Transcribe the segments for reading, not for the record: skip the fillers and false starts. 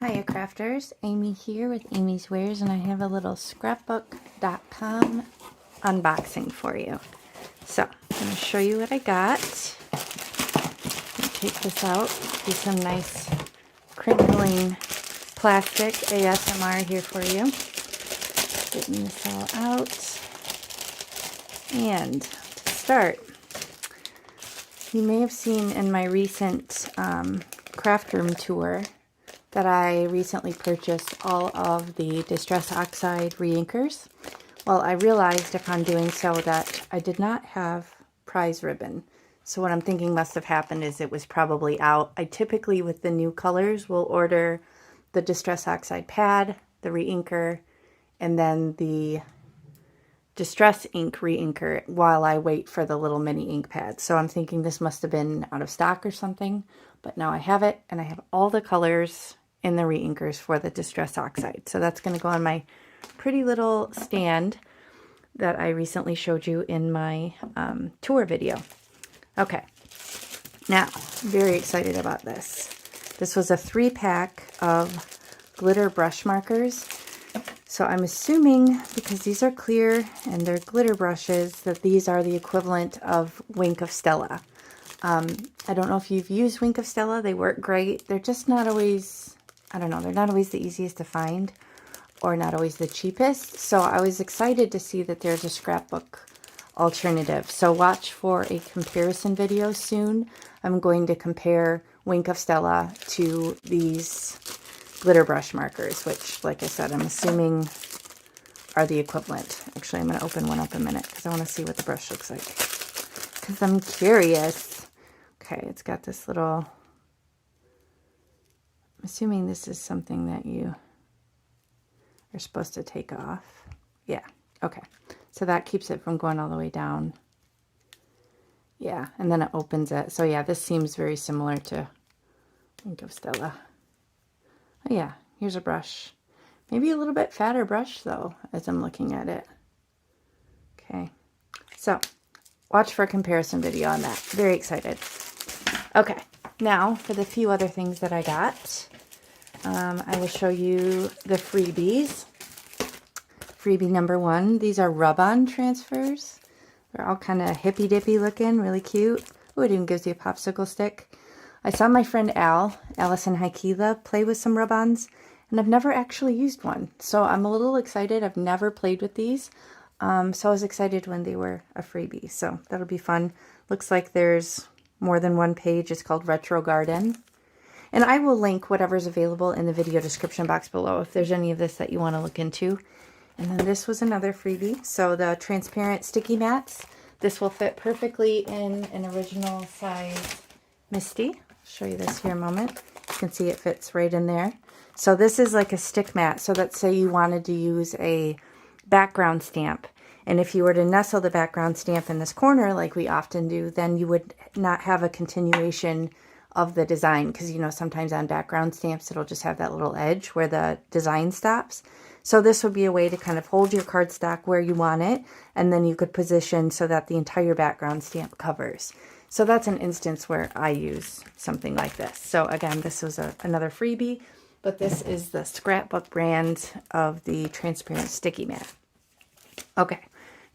Hiya crafters, Amy here with Amy's Wares, and I have a little scrapbook.com unboxing for you. So I'm going to show you what I got. Take this out, do some nice crinkling plastic ASMR here for you. Getting this all out. And to start, you may have seen in my recent craft room tour that I recently purchased all of the Distress Oxide Reinkers. Well, I realized upon doing so that I did not have prize ribbon. So what I'm thinking must have happened is it was probably out. I typically, with the new colors, will order the Distress Oxide pad, the reinker, and then the Distress ink reinker while I wait for the little mini ink pad. So I'm thinking this must have been out of stock or something, but now I have it, and I have all the colors in the reinkers for the Distress Oxide. So that's going to go on my pretty little stand that I recently showed you in my tour video. Okay, now, very excited about this. This was a 3-pack of glitter brush markers. So I'm assuming, because these are clear and they're glitter brushes, that these are the equivalent of Wink of Stella. I don't know if you've used Wink of Stella. They work great. They're just not always, I don't know, they're not always the easiest to find or not always the cheapest. So I was excited to see that there's a scrapbook alternative. So watch for a comparison video soon. I'm going to compare Wink of Stella to these glitter brush markers, which, like I said, I'm assuming are the equivalent. Actually, I'm going to open one up in a minute because I want to see what the brush looks like, because I'm curious. Okay, it's got this little, I'm assuming this is something that you are supposed to take off. Yeah, okay. So that keeps it from going all the way down. Yeah, and then it opens it. So yeah, this seems very similar to Wink of Stella. Oh yeah, here's a brush. Maybe a little bit fatter brush though, as I'm looking at it. Okay, so watch for a comparison video on that. Very excited. Okay, now for the few other things that I got. I will show you the freebies. Freebie number 1. These are rub-on transfers. They're all kind of hippy-dippy looking, really cute. Oh, it even gives you a popsicle stick. I saw my friend Allison Haikila, play with some rub-ons, and I've never actually used one. So I'm a little excited. I've never played with these. So I was excited when they were a freebie. So that'll be fun. Looks like there's more than one page. It's called Retro Garden. And I will link whatever's available in the video description box below if there's any of this that you want to look into. And then this was another freebie. So the transparent sticky mats. This will fit perfectly in an original size Misty. I'll show you this here in a moment. You can see it fits right in there. So this is like a stick mat. So let's say you wanted to use a background stamp. And if you were to nestle the background stamp in this corner, like we often do, then you would not have a continuation of the design. Because, you know, sometimes on background stamps, it'll just have that little edge where the design stops. So this would be a way to kind of hold your cardstock where you want it, and then you could position so that the entire background stamp covers. So that's an instance where I use something like this. So again, this was another freebie, but this is the Scrapbook brand of the transparent sticky mat. Okay,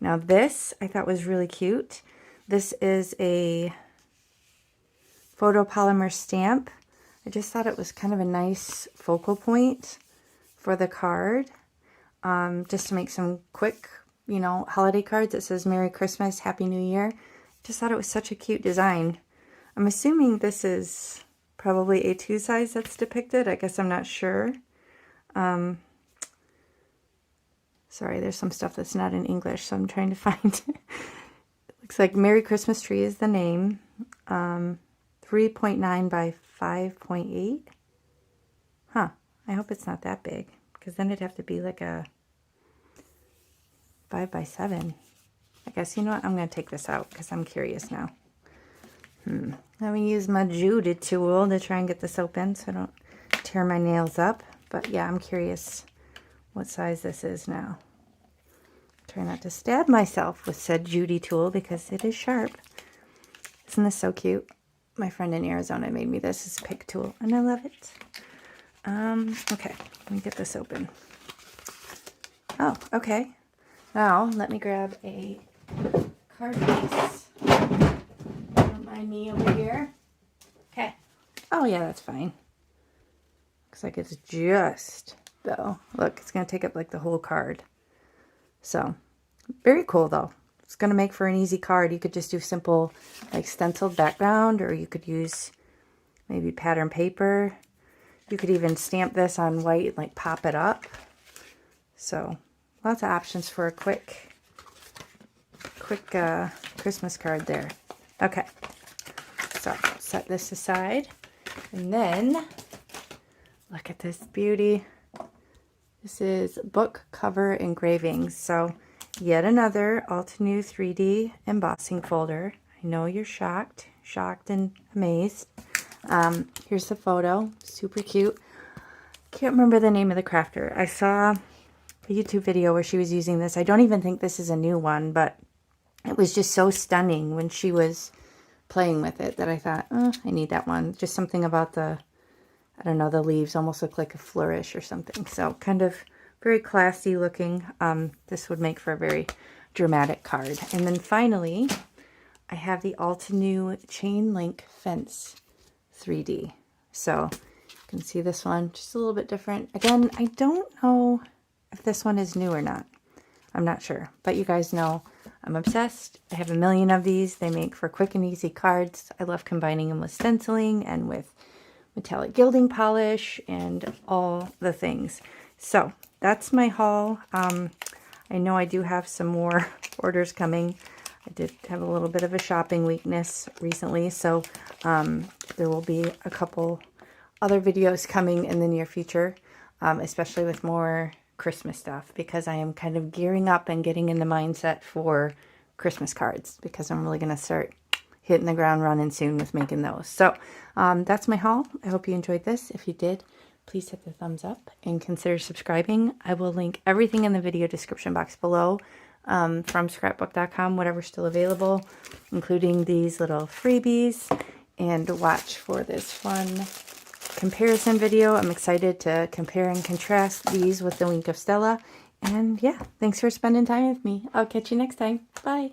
now this I thought was really cute. This is a Photopolymer Stamp. I just thought it was kind of a nice focal point for the card. Just to make some quick, you know, holiday cards. It says Merry Christmas, Happy New Year. Just thought it was such a cute design. I'm assuming this is probably A2 size that's depicted. I guess I'm not sure. Sorry, there's some stuff that's not in English, so I'm trying to find it. Looks like Merry Christmas Tree is the name. 3.9 by 5.8. Huh. I hope it's not that big, because then it'd have to be like a 5 by 7. I guess, you know what, I'm going to take this out because I'm curious now. Let me use my Judy tool to try and get this open so I don't tear my nails up. But yeah, I'm curious what size this is now. Try not to stab myself with said Judy tool because it is sharp. Isn't this so cute? My friend in Arizona made me this as a pick tool, and I love it. Okay, let me get this open. Oh, okay. Now, let me grab a card case. Don't mind me over here. Okay. Oh, yeah, that's fine. Looks like it's just, though. Look, it's going to take up like the whole card. So, very cool, though. It's going to make for an easy card. You could just do simple, like, stenciled background, or you could use maybe pattern paper. You could even stamp this on white and, like, pop it up. So, lots of options for a quick Christmas card there. Okay, so set this aside, and then look at this beauty. This is book cover engravings. So yet another Altenew 3D embossing folder. I know you're shocked and amazed. Here's the photo, super cute. Can't remember the name of the crafter. I saw a YouTube video where she was using this. I don't even think this is a new one, but it was just so stunning when she was playing with it that I thought, oh, I need that one. Just something about the, I don't know, the leaves almost look like a flourish or something. So kind of very classy looking. This would make for a very dramatic card. And then finally, I have the Altenew Chain Link Fence 3D. So you can see this one just a little bit different. Again, I don't know if this one is new or not. I'm not sure, but you guys know I'm obsessed. I have a million of these. They make for quick and easy cards. I love combining them with stenciling and with metallic gilding polish and all the things. So that's my haul. I know I do have some more orders coming. I did have a little bit of a shopping weakness recently, so there will be a couple other videos coming in the near future, especially with more Christmas stuff, because I am kind of gearing up and getting in the mindset for Christmas cards, because I'm really going to start hitting the ground running soon with making those. So that's my haul. I hope you enjoyed this. If you did, please hit the thumbs up and consider subscribing. I will link everything in the video description box below from scrapbook.com, whatever's still available, including these little freebies, and watch for this fun comparison video. I'm excited to compare and contrast these with the Wink of Stella. And yeah, thanks for spending time with me. I'll catch you next time. Bye.